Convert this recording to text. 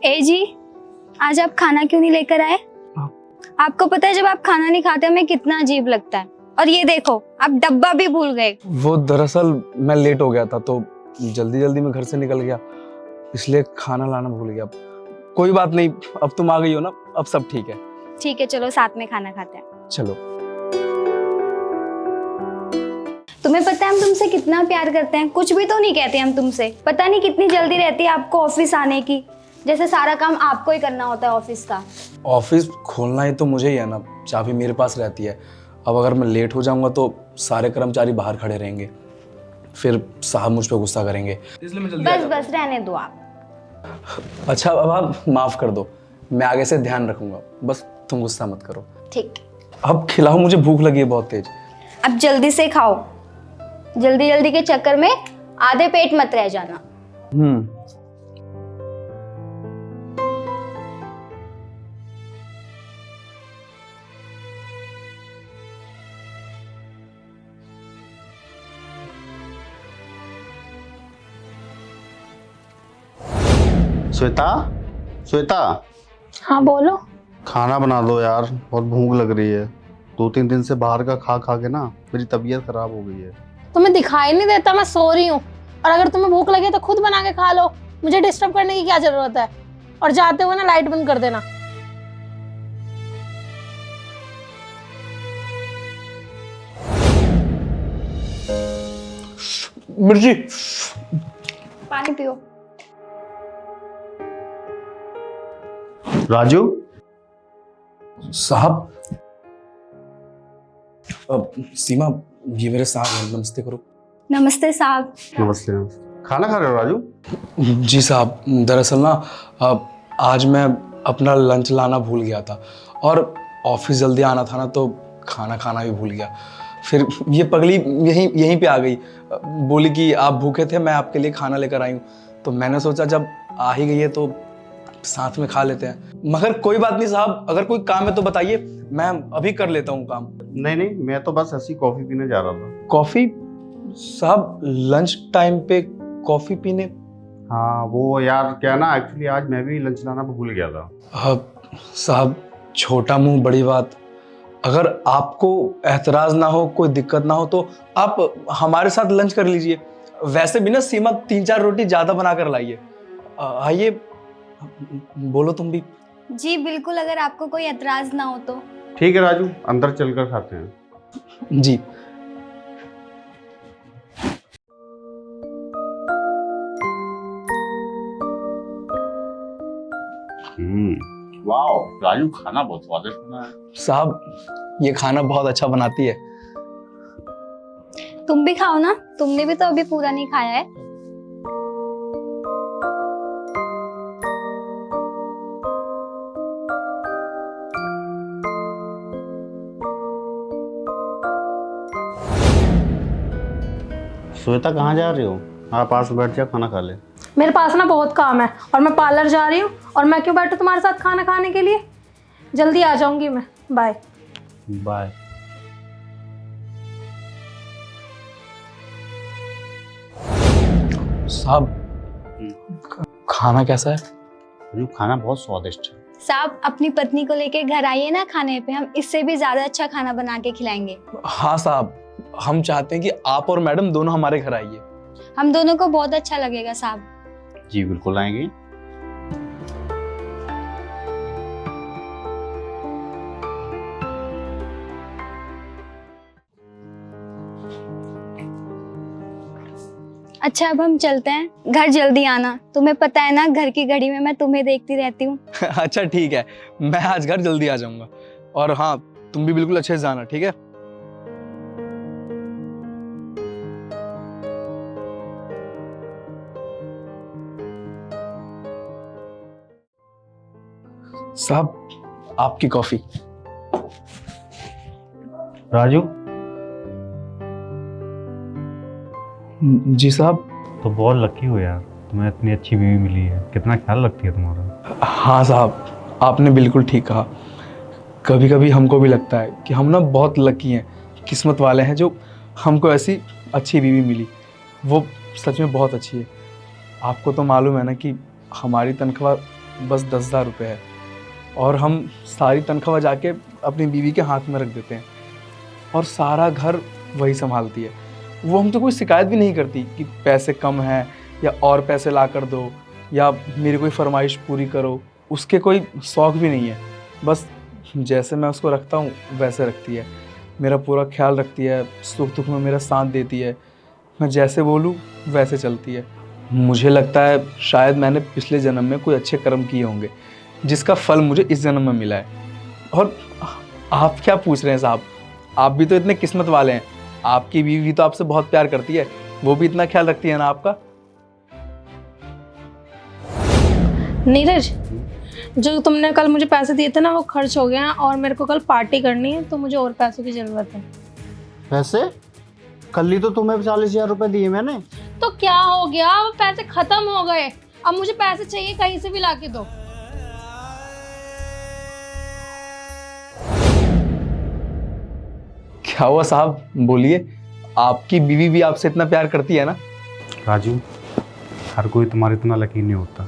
ए जी, आज आप खाना क्यों नहीं लेकर आए? आपको पता है जब आप खाना नहीं खाते हमें कितना अजीब लगता है। और ये देखो, आप डब्बा भी भूल गए। वो दरअसल मैं लेट हो गया था तो जल्दी जल्दी में घर से निकल गया, इसलिए खाना लाना भूल गया। कोई बात नहीं, अब तुम आ गई हो ना, अब सब ठीक है। ठीक है, चलो साथ में खाना खाते हैं। चलो। तुम्हें पता है हम तुमसे कितना प्यार करते हैं, कुछ भी तो नहीं कहते हम तुमसे। पता नहीं कितनी जल्दी रहती है आपको ऑफिस आने की, जैसे सारा काम आपको ही करना होता है ऑफिस का। ऑफिस खोलना ही तो मुझे ही है ना, चाबी मेरे पास रहती है। अब अगर मैं लेट हो जाऊंगा तो सारे कर्मचारी बाहर खड़े रहेंगे, फिर साहब मुझ पर गुस्सा करेंगे, इसलिए मैं जल्दी आ जाता हूं। बस रहने दो आप। अच्छा, अब आप माफ कर दो, मैं आगे से ध्यान रखूंगा, बस तुम गुस्सा मत करो। ठीक। अब खिलाओ, मुझे भूख लगी है बहुत तेज। अब जल्दी से खाओ, जल्दी जल्दी के चक्कर में आधे पेट मत रह जाना। श्वेता, श्वेता, हाँ बोलो। खाना बना दो यार, बहुत भूख लग रही है। 2-3 दिन से बाहर का खा खा के ना मेरी तबीयत खराब हो गई है। तुम्हें दिखाई नहीं देता मैं सो रही हूँ? और अगर तुम्हें भूख लगे तो खुद बना के खा लो, मुझे डिस्टर्ब करने की क्या जरूरत है। और जाते हुए ना लाइट बंद कर देना। मिर्ची, पानी पियो। राजू साहब, सीमा, ये मेरे साथ हैं, नमस्ते करो। नमस्ते साहब। नमस्ते। खाना खा रहे हो राजू? जी साहब, दरअसल ना आज मैं अपना लंच लाना भूल गया था और ऑफिस जल्दी आना था ना, तो खाना खाना भी भूल गया। फिर ये पगली यहीं पे आ गई, बोली कि आप भूखे थे, मैं आपके लिए खाना लेकर आई हूँ। तो मैंने सोचा जब आ ही गई है तो साथ में खा लेते हैं। मगर कोई बात नहीं साहब, अगर कोई काम है तो बताइए, मैं अभी कर लेता हूँ काम। नहीं, मैं तो बस ऐसी कॉफी पीने जा रहा था। कॉफी? साहब, लंच टाइम पे कॉफी पीने? हाँ वो यार क्या ना, एक्चुअली आज मैं भी लंच लाना भूल गया था। साहब, छोटा मुंह बड़ी बात। अगर आपको एतराज ना हो, कोई दिक्कत ना हो तो आप हमारे साथ लंच कर लीजिए। वैसे भी ना सीमा 3-4 रोटी ज्यादा बना कर लाइए। आइए, बोलो तुम भी। जी बिल्कुल, अगर आपको कोई एतराज ना हो तो। ठीक है राजू, अंदर चलकर खाते हैं। जी। वाओ, राजू खाना बहुत स्वादिष्ट बना है। साहब, ये खाना बहुत अच्छा बनाती है। तुम भी खाओ ना, तुमने भी तो अभी पूरा नहीं खाया है। श्वेता कहाँ जा रही हो? हाँ पास बैठ जा, खाना खा ले। मेरे पास ना बहुत काम है और मैं पार्लर जा रही हूँ, और मैं क्यों बैठूँ तुम्हारे साथ खाना खाने के लिए? जल्दी आ जाऊंगी मैं। Bye bye. साहब, खाना कैसा है? राजू खाना बहुत स्वादिष्ट है। साहब, अपनी पत्नी को लेके घर आइए ना खाने पे, हम इससे भी ज्यादा अच्छा खाना बना के खिलाएंगे। हाँ साहब, हम चाहते हैं कि आप और मैडम दोनों हमारे घर आइए। हम दोनों को बहुत अच्छा लगेगा साहब। जी बिल्कुल आएंगे। अच्छा, अब हम चलते हैं, घर जल्दी आना। तुम्हें पता है ना, घर की घड़ी में मैं तुम्हें देखती रहती हूँ। अच्छा ठीक है, मैं आज घर जल्दी आ जाऊंगा। और हाँ, तुम भी बिल्कुल अच्छे से जाना, ठीक है? साहब, आपकी कॉफी। राजू जी साहब। तो बहुत लकी हो यार, तुम्हें इतनी अच्छी बीवी मिली है। कितना ख्याल रखती है तुम्हारा। हाँ साहब, आपने बिल्कुल ठीक कहा। कभी कभी हमको भी लगता है कि हम ना बहुत लकी हैं, किस्मत वाले हैं जो हमको ऐसी अच्छी बीवी मिली। वो सच में बहुत अच्छी है। आपको तो मालूम है ना कि हमारी तनख्वाह बस 10,000 रुपये है और हम सारी तनख्वाह जाके अपनी बीवी के हाथ में रख देते हैं और सारा घर वही संभालती है। वो हमसे कोई शिकायत भी नहीं करती कि पैसे कम हैं या और पैसे ला कर दो या मेरी कोई फरमाइश पूरी करो। उसके कोई शौक़ भी नहीं है, बस जैसे मैं उसको रखता हूँ वैसे रखती है। मेरा पूरा ख्याल रखती है, सुख दुख में मेरा साथ देती है। मैं जैसे बोलूँ वैसे चलती है। मुझे लगता है शायद मैंने पिछले जन्म में कोई अच्छे कर्म किए होंगे जिसका फल मुझे इस जन्म में मिला है। और आप क्या पूछ रहे हैं साहब, आप भी तो इतने किस्मत वाले हैं। आपकी बीवी भी तो आपसे बहुत प्यार करती है, वो भी इतना ख्याल रखती है ना आपका। नीरज, जो तुमने कल मुझे पैसे दिए थे ना वो खर्च हो गए हैं और मेरे को कल पार्टी करनी है, तो मुझे और पैसों की ज़रूरत है। पैसे? कल ही तो तुम्हें 40,000 रुपए दिए मैंने। तो क्या हो गया, वो पैसे खत्म हो गए, अब मुझे पैसे चाहिए, कहीं से भी लाके दो। क्या हुआ साहब, बोलिए। आपकी बीवी भी आपसे इतना प्यार करती है ना? राजू, हर कोई तुम्हारे इतना लकी नहीं होता।